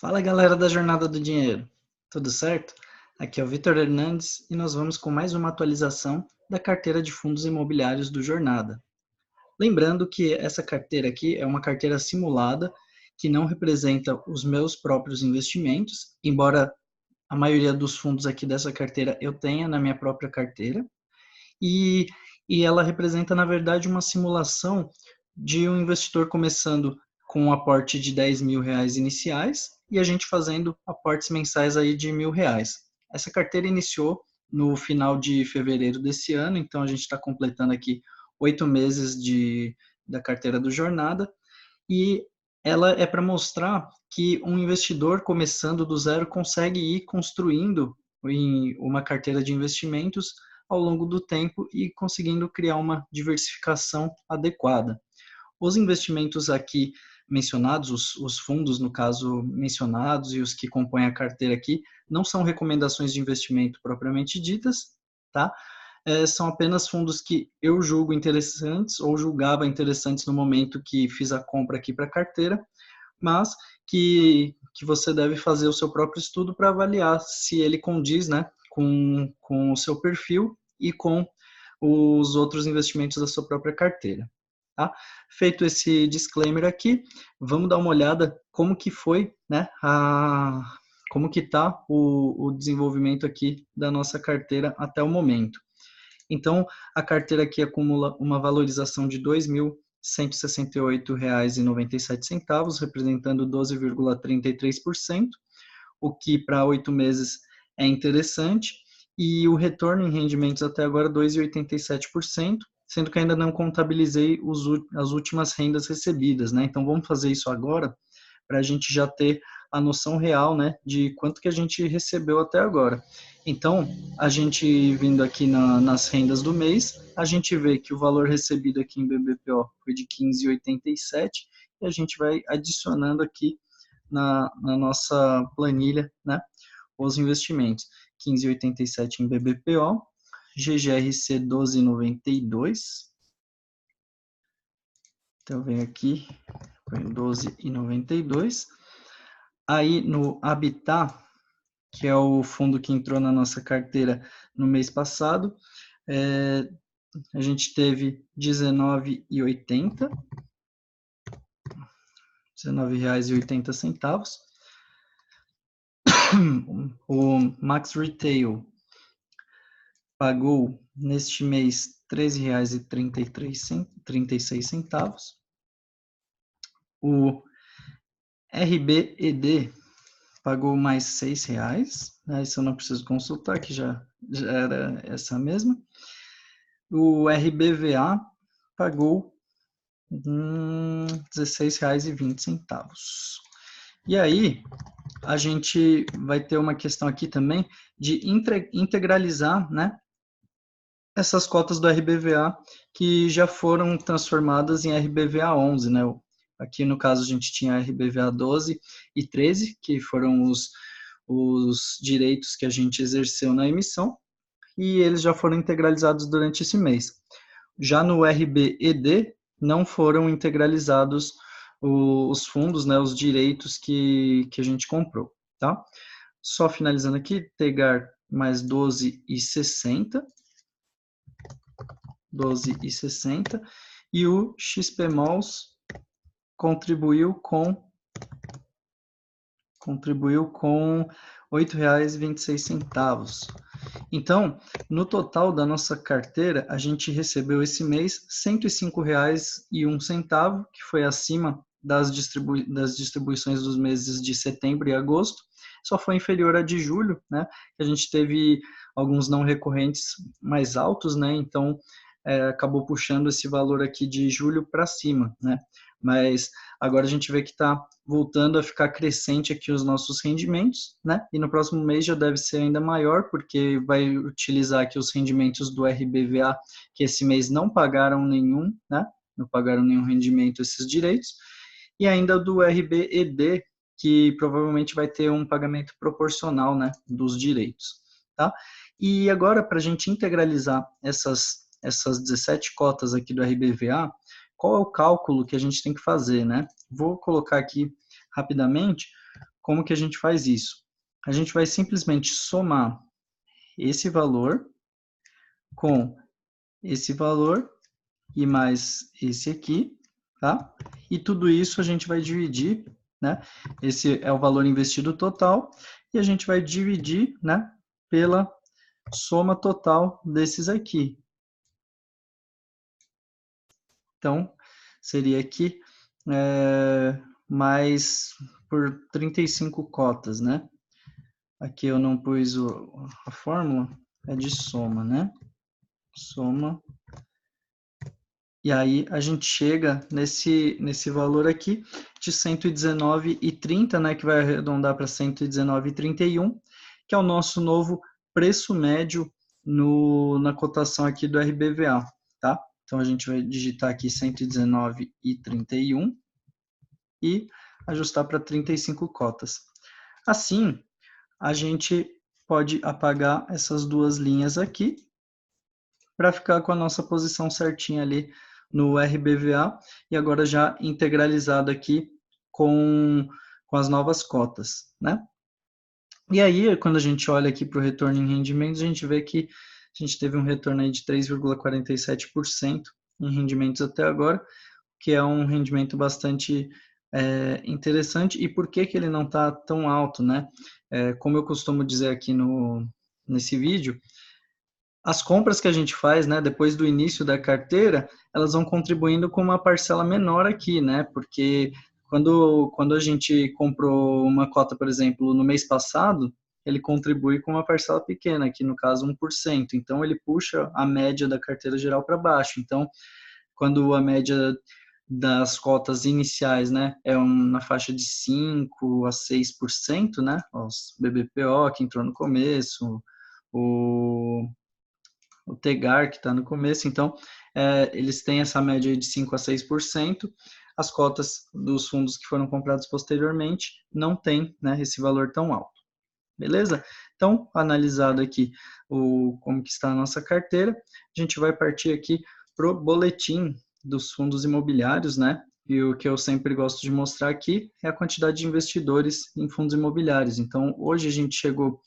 Fala galera da Jornada do Dinheiro, tudo certo? Aqui é o Vitor Hernandes e nós vamos com mais uma atualização da carteira de fundos imobiliários do Jornada. Lembrando que essa carteira aqui é uma carteira simulada que não representa os meus próprios investimentos, embora a maioria dos fundos aqui dessa carteira eu tenha na minha própria carteira, e, e ela representa, na verdade, uma simulação de um investidor começando com um aporte de R$ 10.000 iniciais e a gente fazendo aportes mensais aí de R$ 1.000. Essa carteira iniciou no final de fevereiro desse ano, então a gente está completando aqui 8 meses da carteira do Jornada, e ela é para mostrar que um investidor começando do zero consegue ir construindo em uma carteira de investimentos ao longo do tempo e conseguindo criar uma diversificação adequada. Os investimentos aqui mencionados, os fundos, no caso, mencionados e os que compõem a carteira aqui, não são recomendações de investimento propriamente ditas, tá? São apenas fundos que eu julgo interessantes ou julgava interessantes no momento que fiz a compra aqui para a carteira, mas que você deve fazer o seu próprio estudo para avaliar se ele condiz, né, com o seu perfil e com os outros investimentos da sua própria carteira. Tá? Feito esse disclaimer aqui, vamos dar uma olhada como que foi, né, como que está o desenvolvimento aqui da nossa carteira até o momento. Então, a carteira aqui acumula uma valorização de R$ 2.168,97, representando 12,33%, o que para 8 meses é interessante, e o retorno em rendimentos até agora 2,87%, sendo que ainda não contabilizei as últimas rendas recebidas, né? Então, vamos fazer isso agora, para a gente já ter a noção real, né, de quanto que a gente recebeu até agora. Então, a gente vindo aqui nas rendas do mês, a gente vê que o valor recebido aqui em BBPO foi de 15,87 e a gente vai adicionando aqui na nossa planilha, né, os investimentos. 15,87 em BBPO, GGRC 12,92. Então, vem aqui, foi 12,92. Aí, no Habitat, que é o fundo que entrou na nossa carteira no mês passado, a gente teve R$19,80, R$19,80. O Max Retail pagou neste mês R$13,36. O RBED pagou mais R$6, né? Isso eu não preciso consultar, que já era essa mesma. O RBVA pagou R$16,20. E aí, a gente vai ter uma questão aqui também de integralizar, né, essas cotas do RBVA que já foram transformadas em RBVA 11, né? Aqui no caso a gente tinha RBVA 12 e 13, que foram os direitos que a gente exerceu na emissão, e eles já foram integralizados durante esse mês. Já no RBED, não foram integralizados os fundos, né, os direitos que a gente comprou, tá? Só finalizando aqui, Tegar mais 12,60, e o XPMOLs contribuiu com R$ 8,26. Então, no total da nossa carteira, a gente recebeu esse mês R$ 105,01, que foi acima das distribuições dos meses de setembro e agosto, só foi inferior a de julho, né? A gente teve alguns não recorrentes mais altos, né? Então, acabou puxando esse valor aqui de julho para cima, né? Mas agora a gente vê que está voltando a ficar crescente aqui os nossos rendimentos, né? E no próximo mês já deve ser ainda maior, porque vai utilizar aqui os rendimentos do RBVA, que esse mês não pagaram nenhum, né? Não pagaram nenhum rendimento esses direitos, e ainda do RBED, que provavelmente vai ter um pagamento proporcional, né, dos direitos, tá? E agora, para a gente integralizar essas 17 cotas aqui do RBVA, qual é o cálculo que a gente tem que fazer, né? Vou colocar aqui rapidamente como que a gente faz isso? A gente vai simplesmente somar esse valor com esse valor e mais esse aqui, tá? E tudo isso a gente vai dividir, né? Esse é o valor investido total e a gente vai dividir, né, pela soma total desses aqui. Então, seria aqui mais por 35 cotas, né? Aqui eu não pus a fórmula, é de soma, né? Soma. E aí a gente chega nesse valor aqui de 119,30, né? Que vai arredondar para 119,31, que é o nosso novo preço médio na cotação aqui do RBVA, tá? Então a gente vai digitar aqui 119,31 e ajustar para 35 cotas. Assim, a gente pode apagar essas duas linhas aqui para ficar com a nossa posição certinha ali no RBVA e agora já integralizado aqui com as novas cotas, né? E aí, quando a gente olha aqui para o retorno em rendimentos, a gente vê que a gente teve um retorno aí de 3,47% em rendimentos até agora, que é um rendimento bastante interessante. E por que que ele não está tão alto, né? Como eu costumo dizer aqui nesse vídeo, as compras que a gente faz, né, depois do início da carteira, elas vão contribuindo com uma parcela menor aqui, né? Porque quando a gente comprou uma cota, por exemplo, no mês passado, ele contribui com uma parcela pequena, aqui no caso 1%. Então ele puxa a média da carteira geral para baixo. Então, quando a média das cotas iniciais, né, na faixa de 5 a 6%, né, os BBPO que entrou no começo, o Tegar que está no começo, então eles têm essa média de 5 a 6%, as cotas dos fundos que foram comprados posteriormente não têm, né, esse valor tão alto. Beleza? Então, analisado aqui como que está a nossa carteira, a gente vai partir aqui para o boletim dos fundos imobiliários, né? E o que eu sempre gosto de mostrar aqui é a quantidade de investidores em fundos imobiliários. Então, hoje a gente chegou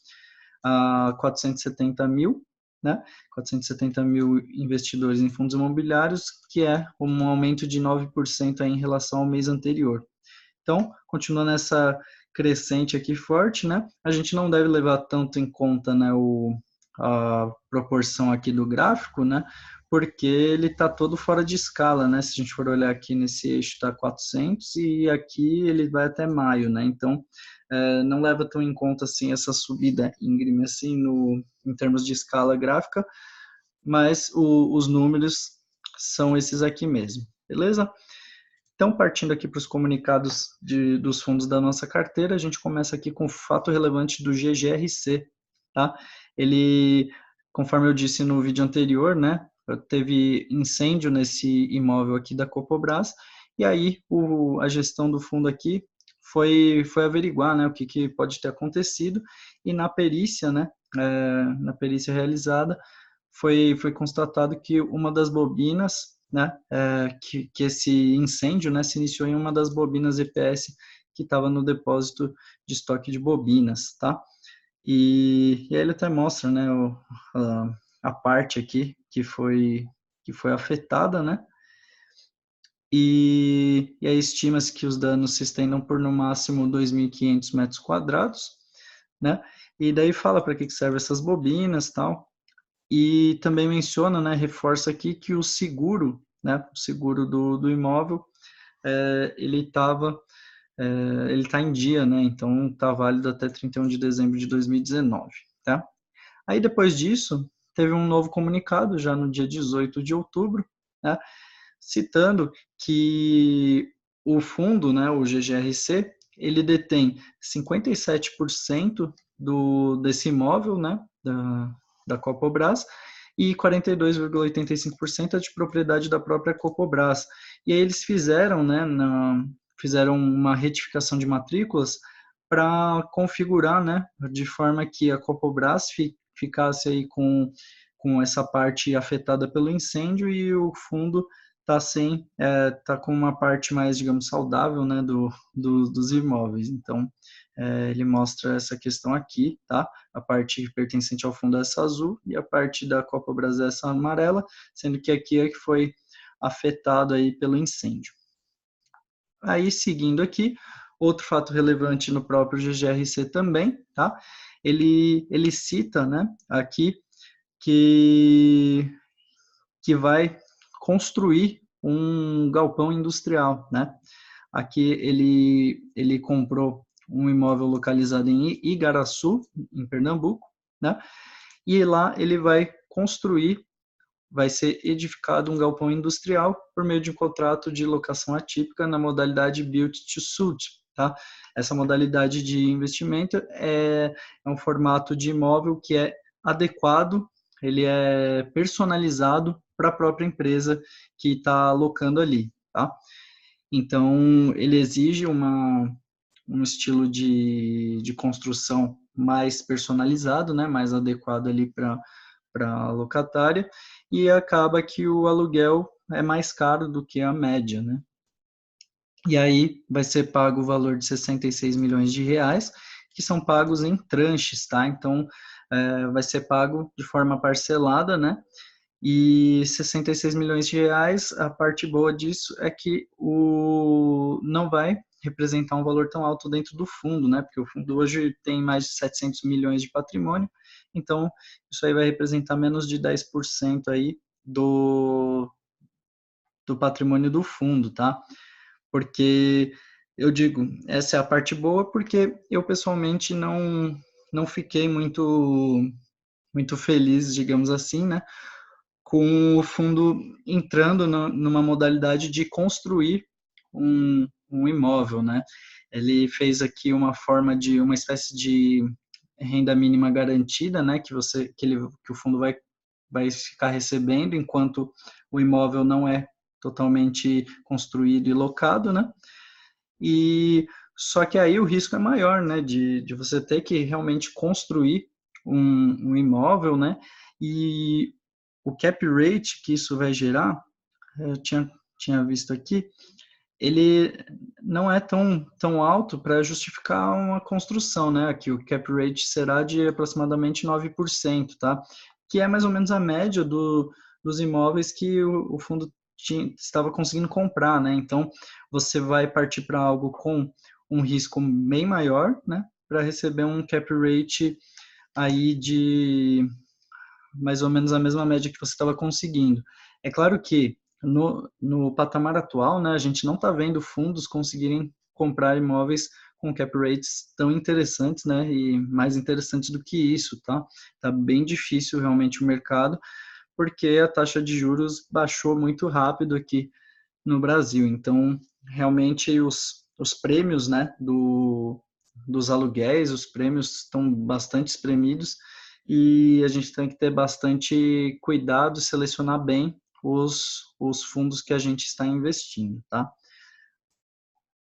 a 470 mil, né? 470 mil investidores em fundos imobiliários, que é um aumento de 9% aí em relação ao mês anterior. Então, continuando essa crescente aqui forte, né? A gente não deve levar tanto em conta, né, a proporção aqui do gráfico, né? Porque ele está todo fora de escala, né? Se a gente for olhar aqui nesse eixo está 400 e aqui ele vai até maio, né? Então, não leva tão em conta assim essa subida íngreme assim em termos de escala gráfica, mas os números são esses aqui mesmo, beleza? Então, partindo aqui para os comunicados dos fundos da nossa carteira, a gente começa aqui com o fato relevante do GGRC, tá? Ele, conforme eu disse no vídeo anterior, né, teve incêndio nesse imóvel aqui da Copobras, e aí a gestão do fundo aqui foi averiguar, né, o que pode ter acontecido, e na perícia, né, na perícia realizada, foi constatado que uma das bobinas, né, que esse incêndio, né, se iniciou em uma das bobinas EPS que estava no depósito de estoque de bobinas, tá? E aí ele até mostra, né, a parte aqui que foi afetada, né? E aí estima-se que os danos se estendam por no máximo 2.500 metros quadrados, né? E daí fala para que servem essas bobinas, tal. E também menciona, né, reforça aqui que o seguro, né, o seguro do imóvel, ele está em dia, né, então está válido até 31 de dezembro de 2019, tá? Aí depois disso, teve um novo comunicado, já no dia 18 de outubro, né, citando que o fundo, né, o GGRC, ele detém 57% desse imóvel, né, da Copobras, e 42,85% é de propriedade da própria Copobras. E aí eles fizeram, né, fizeram uma retificação de matrículas para configurar, né, de forma que a Copobras ficasse aí com essa parte afetada pelo incêndio e o fundo tá com uma parte mais, digamos, saudável, né, dos imóveis. Então, ele mostra essa questão aqui, tá? A parte pertencente ao fundo é essa azul e a parte da Copa Brasil é essa amarela, sendo que aqui é que foi afetado aí pelo incêndio. Aí, seguindo aqui, outro fato relevante no próprio GGRC também, tá? Ele cita, né, aqui que vai construir um galpão industrial, né? Aqui ele comprou um imóvel localizado em Igaraçu, em Pernambuco, né? E lá ele vai ser edificado um galpão industrial por meio de um contrato de locação atípica na modalidade Build to Suit, tá? Essa modalidade de investimento é um formato de imóvel que é adequado, ele é personalizado para a própria empresa que está alocando ali, tá? Então, ele exige um estilo de construção mais personalizado, né, mais adequado ali para a locatária, e acaba que o aluguel é mais caro do que a média, né? E aí vai ser pago o valor de 66 milhões de reais, que são pagos em tranches, tá? Então, vai ser pago de forma parcelada, né? E 66 milhões de reais, a parte boa disso é que não vai representar um valor tão alto dentro do fundo, né? Porque o fundo hoje tem mais de 700 milhões de patrimônio, então isso aí vai representar menos de 10% aí do patrimônio do fundo, tá? Porque eu digo, essa é a parte boa, porque eu pessoalmente não fiquei muito feliz, digamos assim, né? Com o fundo entrando numa modalidade de construir um imóvel, né? Ele fez aqui uma forma de uma espécie de renda mínima garantida, né? Que o fundo vai ficar recebendo enquanto o imóvel não é totalmente construído e locado, né? E só que aí o risco é maior, né? De você ter que realmente construir um imóvel, né? E o cap rate que isso vai gerar, eu tinha visto aqui, ele não é tão alto para justificar uma construção, né? Aqui o cap rate será de aproximadamente 9%, tá? Que é mais ou menos a média dos imóveis que o fundo estava conseguindo comprar, né? Então, você vai partir para algo com um risco bem maior, né? Para receber um cap rate aí de mais ou menos a mesma média que você estava conseguindo. É claro que no patamar atual, né, a gente não está vendo fundos conseguirem comprar imóveis com cap rates tão interessantes, né, e mais interessantes do que isso, tá? Tá bem difícil realmente o mercado, porque a taxa de juros baixou muito rápido aqui no Brasil. Então, realmente os prêmios, né, dos aluguéis, os prêmios estão bastante espremidos e a gente tem que ter bastante cuidado e selecionar bem os fundos que a gente está investindo, tá?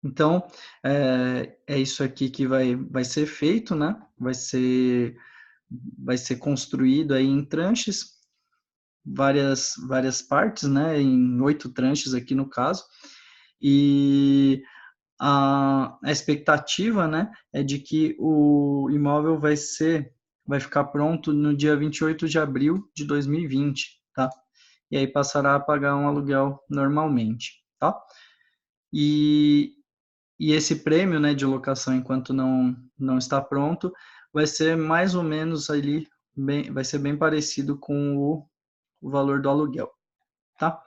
Então, é isso aqui que vai ser feito, né? Vai ser construído aí em tranches, várias partes, né? Em 8 tranches aqui no caso. E a expectativa, né, é de que o imóvel vai ficar pronto no dia 28 de abril de 2020, tá? E aí passará a pagar um aluguel normalmente, tá? E, e esse prêmio, né, de locação enquanto não está pronto, vai ser mais ou menos ali, vai ser bem parecido com o valor do aluguel, tá?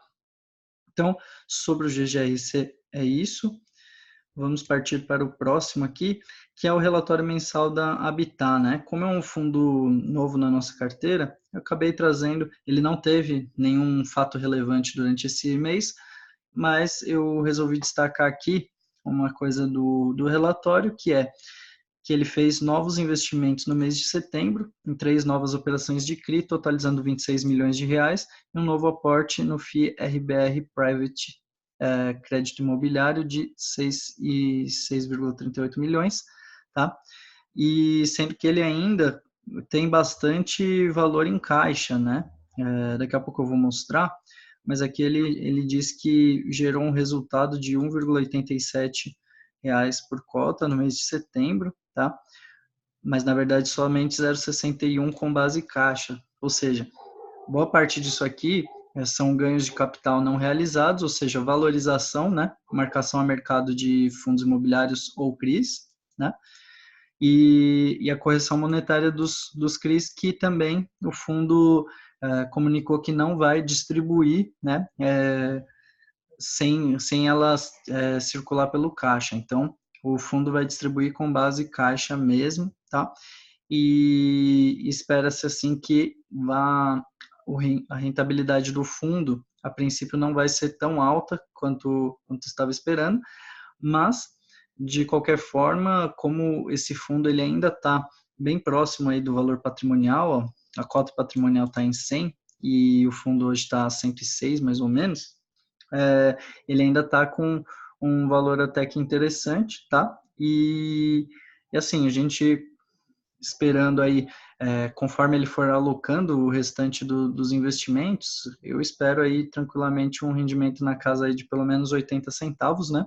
Então, sobre o GGRC é isso. Vamos partir para o próximo aqui, que é o relatório mensal da Habitat, né? Como é um fundo novo na nossa carteira, eu acabei trazendo, ele não teve nenhum fato relevante durante esse mês, mas eu resolvi destacar aqui uma coisa do relatório, que ele fez novos investimentos no mês de setembro, em 3 novas operações de CRI, totalizando 26 milhões de reais, e um novo aporte no FII RBR Private Crédito Imobiliário de 6,38 milhões, tá? E sendo que ele ainda tem bastante valor em caixa, né? Daqui a pouco eu vou mostrar, mas aqui ele diz que gerou um resultado de R$ 1,87 por cota no mês de setembro, tá? Mas na verdade somente 0,61 com base caixa, ou seja, boa parte disso aqui são ganhos de capital não realizados, ou seja, valorização, né, marcação a mercado de fundos imobiliários ou CRIs, né, e a correção monetária dos CRIs, que também o fundo comunicou que não vai distribuir, né, sem elas circular pelo caixa. Então, o fundo vai distribuir com base caixa mesmo, tá? E espera-se assim que a rentabilidade do fundo, a princípio, não vai ser tão alta quanto estava esperando, mas, de qualquer forma, como esse fundo ele ainda está bem próximo aí do valor patrimonial, ó, a cota patrimonial está em 100 e o fundo hoje está a 106, mais ou menos, ele ainda está com um valor até que interessante, tá? E assim, a gente esperando aí, conforme ele for alocando o restante dos investimentos, eu espero aí tranquilamente um rendimento na casa aí de pelo menos 80 centavos, né,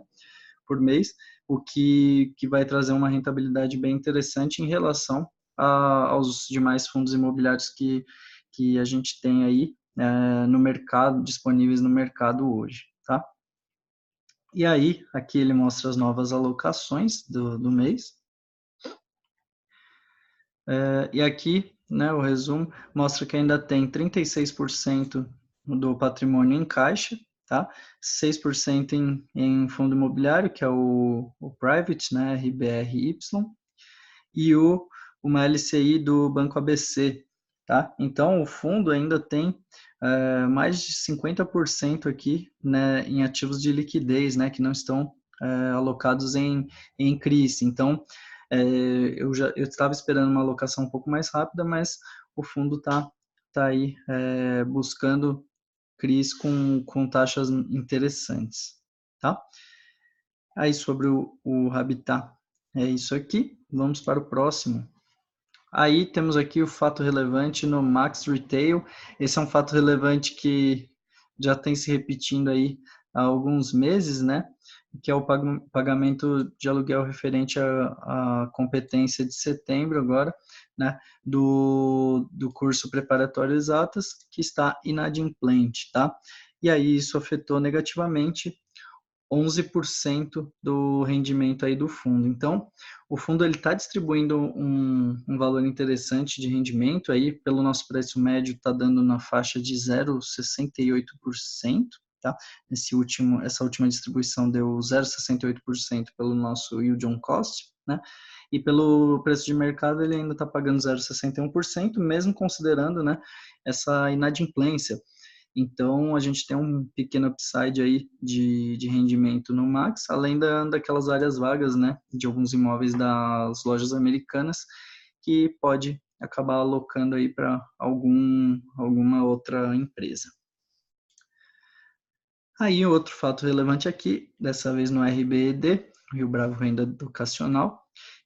por mês, o que vai trazer uma rentabilidade bem interessante em relação aos demais fundos imobiliários que a gente tem aí no mercado, disponíveis no mercado hoje, tá? E aí, aqui ele mostra as novas alocações do mês. E aqui, né, o resumo mostra que ainda tem 36% do patrimônio em caixa, tá? 6% em fundo imobiliário, que é o Private, né, RBRY, e uma LCI do Banco ABC, tá? Então, o fundo ainda tem mais de 50% aqui, né, em ativos de liquidez, né, que não estão alocados em CRIs. Então, eu estava esperando uma alocação um pouco mais rápida, mas o fundo tá aí buscando CRIs com taxas interessantes, tá? Aí sobre o Habitat é isso aqui. Vamos para o próximo. Aí temos aqui o fato relevante no Max Retail. Esse é um fato relevante que já tem se repetindo aí há alguns meses, né? Que é o pagamento de aluguel referente à competência de setembro agora, né? Do curso preparatório exatas, que está inadimplente, tá? E aí isso afetou negativamente 11% do rendimento aí do fundo. Então, o fundo ele está distribuindo um valor interessante de rendimento aí, pelo nosso preço médio está dando na faixa de 0,68%, tá? Essa última distribuição deu 0,68% pelo nosso yield on cost, né? E pelo preço de mercado ele ainda está pagando 0,61%, mesmo considerando, né, essa inadimplência. Então, a gente tem um pequeno upside aí de rendimento no Max, além daquelas áreas vagas, né, de alguns imóveis das lojas americanas, que pode acabar alocando aí para alguma outra empresa. Aí, outro fato relevante aqui, dessa vez no RBED, Rio Bravo Renda Educacional,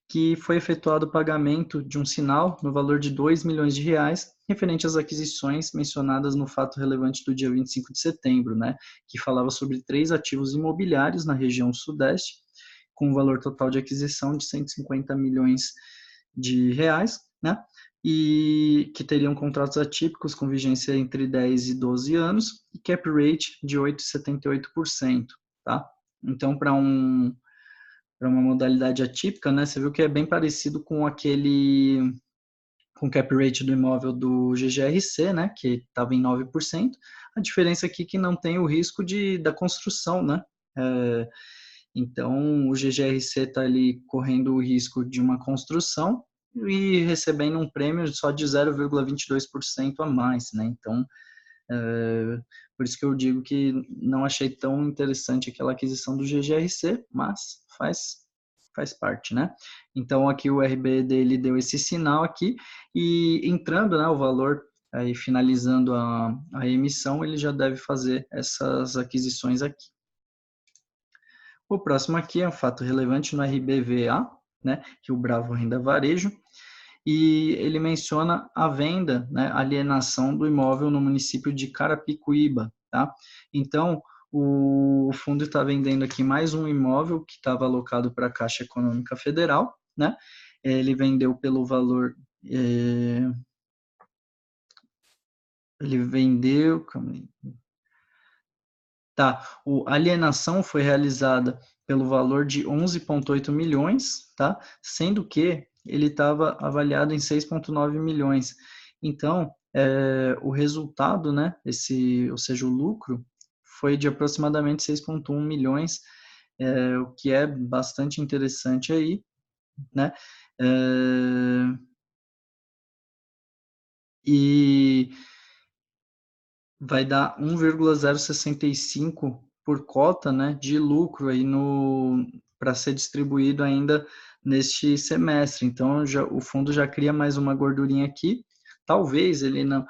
que foi efetuado o pagamento de um sinal no valor de R$ 2 milhões referente às aquisições mencionadas no fato relevante do dia 25 de setembro, né, que falava sobre 3 ativos imobiliários na região sudeste, com um valor total de aquisição de 150 milhões de reais, né, e que teriam contratos atípicos com vigência entre 10 e 12 anos e cap rate de 8,78%, tá? Então, para uma modalidade atípica, né? Você viu que é bem parecido com com o cap rate do imóvel do GGRC, né? Que estava em 9%. A diferença aqui é que não tem o risco da construção, né? Então, o GGRC está ali correndo o risco de uma construção e recebendo um prêmio só de 0,22% a mais, né? Então, por isso que eu digo que não achei tão interessante aquela aquisição do GGRC, mas faz parte, né? Então, aqui o RB dele deu esse sinal aqui e entrando, né, o valor aí finalizando a emissão, ele já deve fazer essas aquisições aqui. O próximo aqui é um fato relevante no RBVA, né, que é o Bravo Renda Varejo, e ele menciona a venda, né, alienação do imóvel no município de Carapicuíba, tá? Então, o fundo está vendendo aqui mais um imóvel que estava alocado para a Caixa Econômica Federal, né? Ele vendeu pelo valor... ele vendeu... Calma aí. Tá, a alienação foi realizada pelo valor de 11,8 milhões, tá? Sendo que ele estava avaliado em 6,9 milhões. Então, o resultado, né, ou seja, o lucro, foi de aproximadamente 6,1 milhões, o que é bastante interessante aí, né? E vai dar 1,065 por cota, né, de lucro aí para ser distribuído ainda neste semestre. Então, o fundo já cria mais uma gordurinha aqui. Talvez ele não,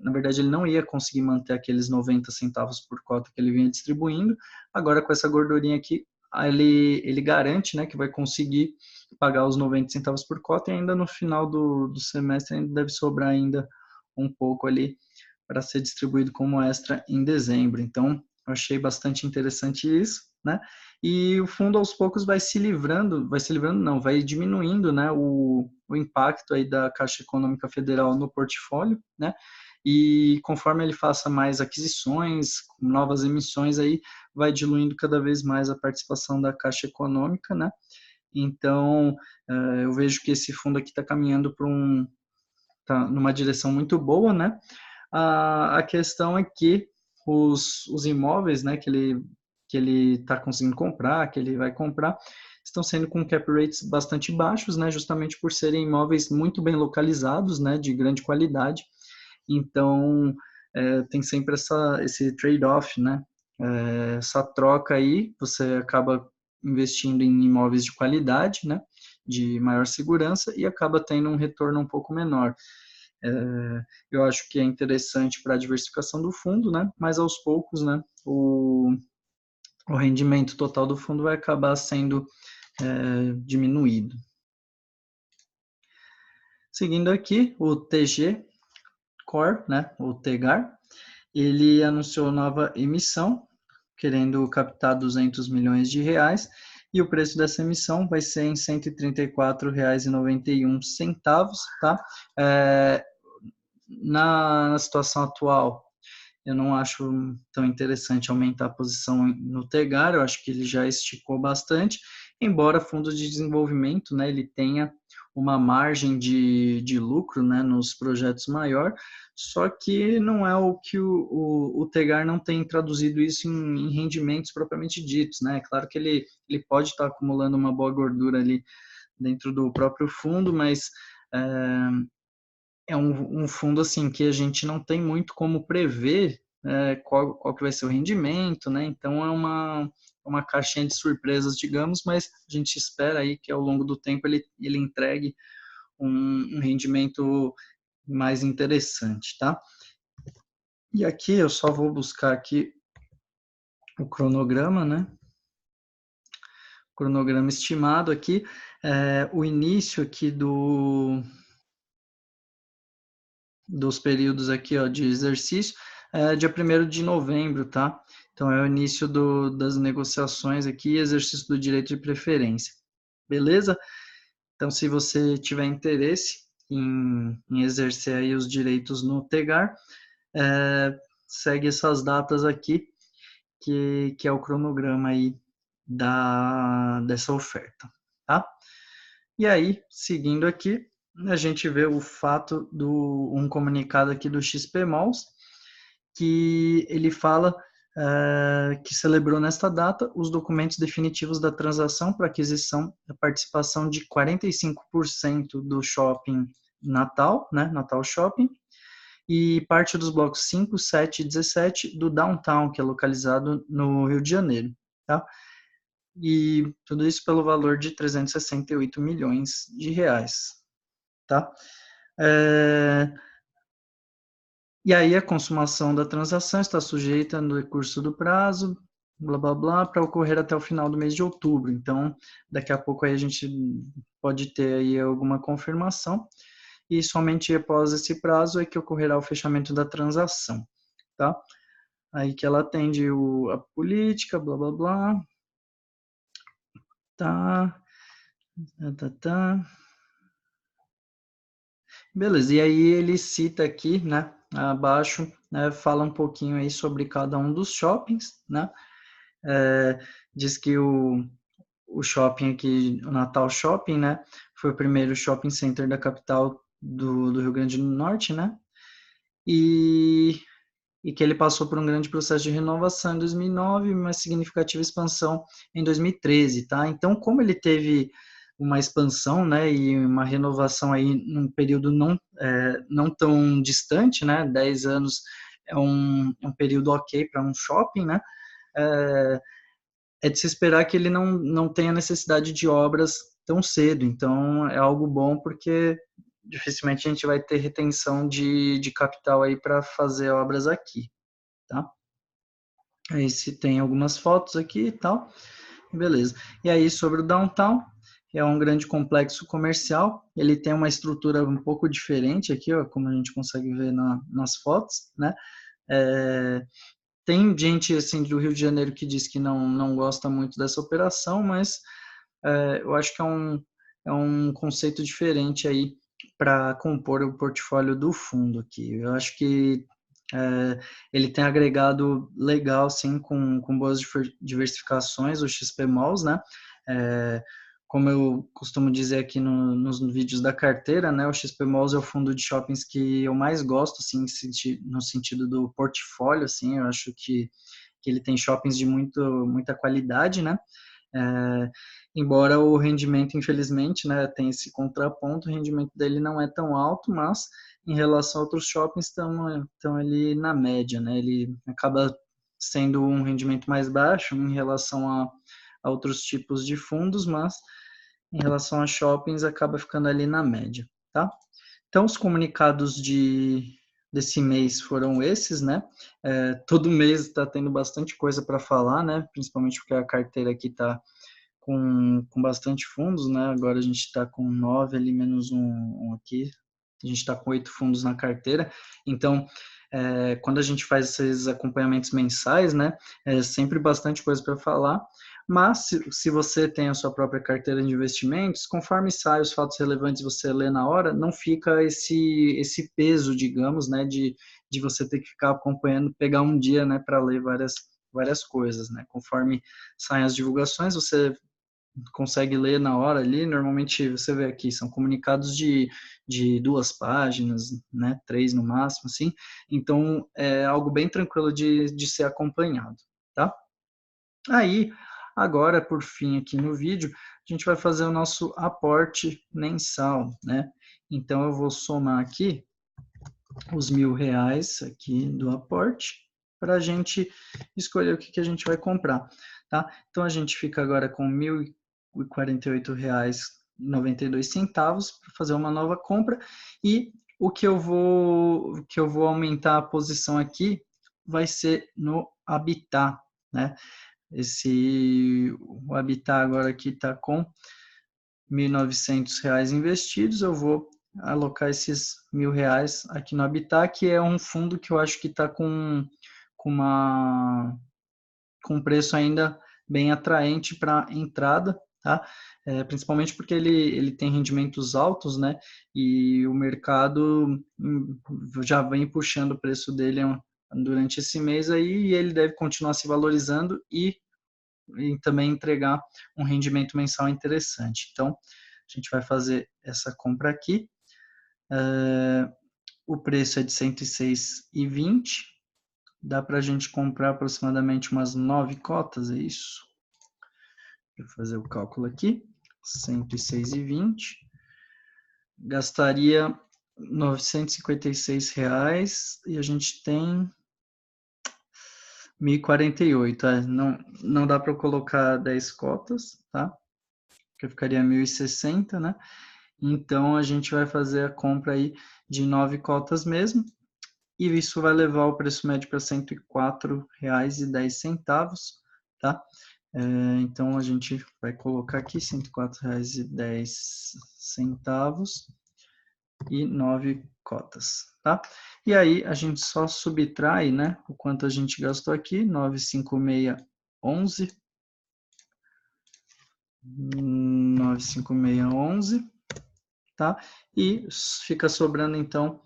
na verdade, ele não ia conseguir manter aqueles 90 centavos por cota que ele vinha distribuindo. Agora, com essa gordurinha aqui, ele garante, né, que vai conseguir pagar os 90 centavos por cota e ainda no final do semestre ainda deve sobrar ainda um pouco ali para ser distribuído como extra em dezembro. Então, eu achei bastante interessante isso, né? E o fundo aos poucos vai não, vai diminuindo, né, o impacto aí da Caixa Econômica Federal no portfólio, né? E conforme ele faça mais aquisições, novas emissões aí, vai diluindo cada vez mais a participação da Caixa Econômica, né? Então, eu vejo que esse fundo aqui está caminhando tá numa direção muito boa, né? A questão é que os imóveis, né, que ele está conseguindo comprar, que ele vai comprar, estão sendo com cap rates bastante baixos, né, justamente por serem imóveis muito bem localizados, né, de grande qualidade. Então, tem sempre esse trade-off, né, essa troca aí, você acaba investindo em imóveis de qualidade, né, de maior segurança e acaba tendo um retorno um pouco menor. Eu acho que é interessante para a diversificação do fundo, né? Mas aos poucos, né? O rendimento total do fundo vai acabar sendo diminuído. Seguindo aqui, o TG Core, né? O TEGAR, ele anunciou nova emissão, querendo captar 200 milhões de reais, e o preço dessa emissão vai ser em R$ 134,91, tá? Na situação atual, eu não acho tão interessante aumentar a posição no Tegar, eu acho que ele já esticou bastante, embora fundo de desenvolvimento, né, ele tenha uma margem de lucro, né, nos projetos maior, só que não é o que o Tegar não tem traduzido isso em rendimentos propriamente ditos, né, é claro que ele pode estar acumulando uma boa gordura ali dentro do próprio fundo, mas é um fundo assim que a gente não tem muito como prever qual que vai ser o rendimento, né? Então é uma caixinha de surpresas, digamos, mas a gente espera aí que ao longo do tempo ele entregue um rendimento mais interessante, tá? E aqui eu só vou buscar aqui o cronograma, né? O cronograma estimado aqui, o início aqui dos períodos aqui, ó, de exercício, dia 1º de novembro, tá? Então, é o início das negociações aqui, exercício do direito de preferência. Beleza? Então, se você tiver interesse em exercer aí os direitos no TEGAR, segue essas datas aqui, que é o cronograma aí dessa oferta, tá? E aí, seguindo aqui, a gente vê o fato um comunicado aqui do XPMOLS, que ele fala que celebrou nesta data os documentos definitivos da transação para aquisição da participação de 45% do shopping Natal, né, Natal Shopping, e parte dos blocos 5, 7 e 17 do Downtown, que é localizado no Rio de Janeiro, tá? E tudo isso pelo valor de 368 milhões de reais, tá? E aí a consumação da transação está sujeita no decurso do prazo, blá, blá, blá, para ocorrer até o final do mês de outubro. Então, daqui a pouco aí a gente pode ter aí alguma confirmação e somente após esse prazo é que ocorrerá o fechamento da transação, tá? aí que ela atende a política, blá, blá, blá. Tá, tá. Beleza, e aí ele cita aqui, né, abaixo, né, fala um pouquinho aí sobre cada um dos shoppings, né, é, diz que o shopping aqui, o Natal Shopping, né, foi o primeiro shopping center da capital do Rio Grande do Norte, né, e, e que ele passou por um grande processo de renovação em 2009, uma significativa expansão em 2013, tá? Então, como ele teve uma expansão, né, e uma renovação aí num período não tão distante, né, 10 anos é um período ok para um shopping, né, é, é de se esperar que ele não tenha necessidade de obras tão cedo. Então, é algo bom porque dificilmente a gente vai ter retenção de capital aí para fazer obras aqui, tá? Aí se tem algumas fotos aqui e tal, beleza. E aí sobre o downtown, é um grande complexo comercial, ele tem uma estrutura um pouco diferente aqui, ó, como a gente consegue ver nas fotos, né? É, tem gente assim do Rio de Janeiro que diz que não gosta muito dessa operação, mas eu acho que é um conceito diferente aí para compor o portfólio do fundo aqui. Eu acho que ele tem agregado legal, sim, com boas diversificações, o XP Malls, né? É, como eu costumo dizer aqui nos vídeos da carteira, né? O XP Malls é o fundo de shoppings que eu mais gosto, assim, no sentido do portfólio, assim, eu acho que ele tem shoppings de muita qualidade, né? É, embora o rendimento, infelizmente, né, tem esse contraponto, o rendimento dele não é tão alto, mas em relação a outros shoppings estão ali na média, né? Ele acaba sendo um rendimento mais baixo em relação a outros tipos de fundos, mas em relação a shoppings acaba ficando ali na média, tá? Então, os comunicados desse mês foram esses, né? Todo mês está tendo bastante coisa para falar, né? Principalmente porque a carteira aqui está com bastante fundos, né? Agora a gente está com 9 ali, menos um aqui. A gente está com 8 fundos na carteira. Então, quando a gente faz esses acompanhamentos mensais, né? É sempre bastante coisa para falar. Mas, se você tem a sua própria carteira de investimentos, conforme saem os fatos relevantes você lê na hora, não fica esse peso, digamos, né? De você ter que ficar acompanhando, pegar um dia, né? Para ler várias coisas, né? Conforme saem as divulgações, você consegue ler na hora ali. Normalmente você vê aqui, são comunicados de 2 páginas, né, 3 no máximo, assim. Então é algo bem tranquilo de ser acompanhado, tá? Aí, agora, por fim, aqui no vídeo, a gente vai fazer o nosso aporte mensal, né? Então eu vou somar aqui os R$ 1.000 aqui do aporte para a gente escolher o que a gente vai comprar, tá? Então a gente fica agora com R$ 1.048,92 para fazer uma nova compra e o que eu vou aumentar a posição aqui vai ser no Habitat, né? O Habitat agora aqui está com R$ 1.900 investidos, eu vou alocar esses R$ 1.000 aqui no Habitat, que é um fundo que eu acho que está com com um preço ainda bem atraente para entrada, tá? Principalmente porque ele tem rendimentos altos, né? E o mercado já vem puxando o preço dele durante esse mês aí, e ele deve continuar se valorizando e também entregar um rendimento mensal interessante. Então, a gente vai fazer essa compra aqui. O preço é de 106,20. Dá para a gente comprar aproximadamente umas 9 cotas, é isso? Vou fazer o cálculo aqui. 106,20. Gastaria R$ 956 e a gente tem 1.048. Não dá para colocar 10 cotas, tá? Porque ficaria 1.060, né? Então, a gente vai fazer a compra aí de 9 cotas mesmo, e isso vai levar o preço médio para R$ 104,10, tá? Então, a gente vai colocar aqui R$ 104,10, 9 cotas, tá? E aí a gente só subtrai, né, o quanto a gente gastou aqui, 95611, 95611, tá? E fica sobrando então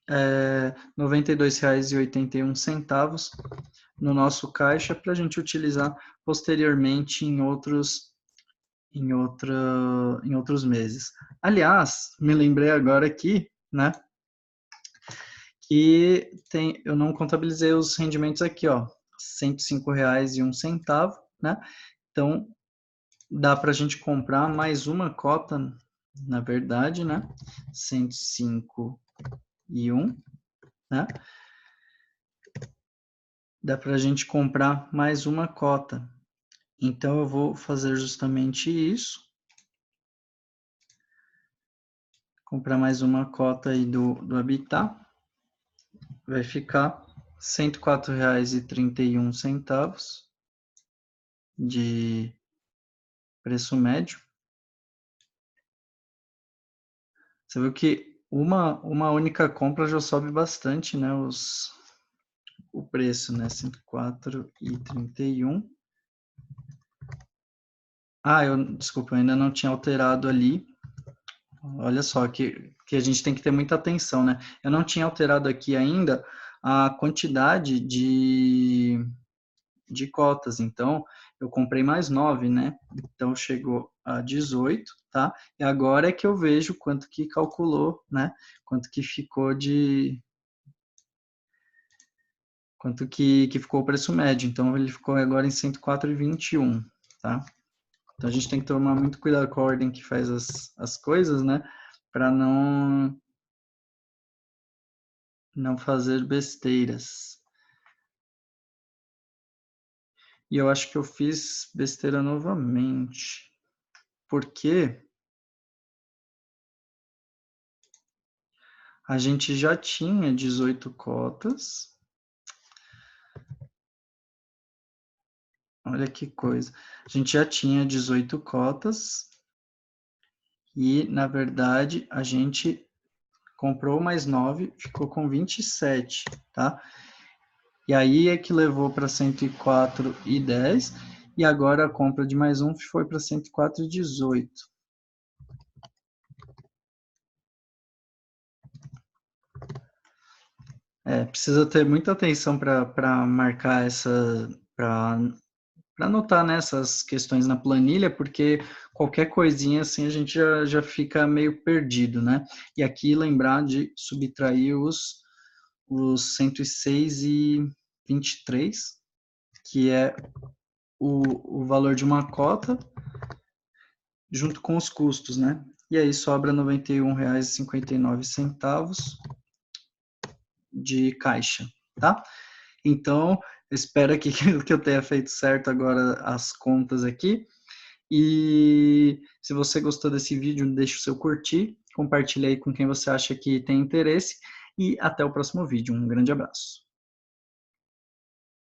R$ 92,81 no nosso caixa para a gente utilizar posteriormente em outros meses. Aliás, me lembrei agora aqui, né, que eu não contabilizei os rendimentos aqui, ó, R$ 105,01, né? Então, dá para a gente comprar mais uma cota, na verdade, né? 105,01, né? Dá para a gente comprar mais uma cota. Então, eu vou fazer justamente isso. Comprar mais uma cota aí do Habitat. Vai ficar R$ 104,31 de preço médio. Você viu que uma única compra já sobe bastante, né? O preço, né? 104,31. Desculpa, eu ainda não tinha alterado ali. Olha só, que a gente tem que ter muita atenção, né? Eu não tinha alterado aqui ainda a quantidade de cotas, então eu comprei mais 9, né? Então chegou a 18, tá? E agora é que eu vejo quanto que calculou, né? Quanto que ficou quanto que ficou o preço médio. Então ele ficou agora em 104,21, tá? Então a gente tem que tomar muito cuidado com a ordem que faz as coisas, né? Para não fazer besteiras. E eu acho que eu fiz besteira novamente. Porque a gente já tinha 18 cotas. Olha que coisa. A gente já tinha 18 cotas. E, na verdade, a gente comprou mais 9, ficou com 27, tá? E aí é que levou para 104,10. E agora a compra de mais um foi para 104,18. Precisa ter muita atenção para marcar para anotar, né, essas questões na planilha, porque qualquer coisinha assim a gente já fica meio perdido, né? E aqui lembrar de subtrair os 106,23, que é o valor de uma cota, junto com os custos, né? E aí sobra R$ 91,59 de caixa, tá? Então, espero que eu tenha feito certo agora as contas aqui. E se você gostou desse vídeo, deixe o seu curtir, compartilhe aí com quem você acha que tem interesse e até o próximo vídeo. Um grande abraço.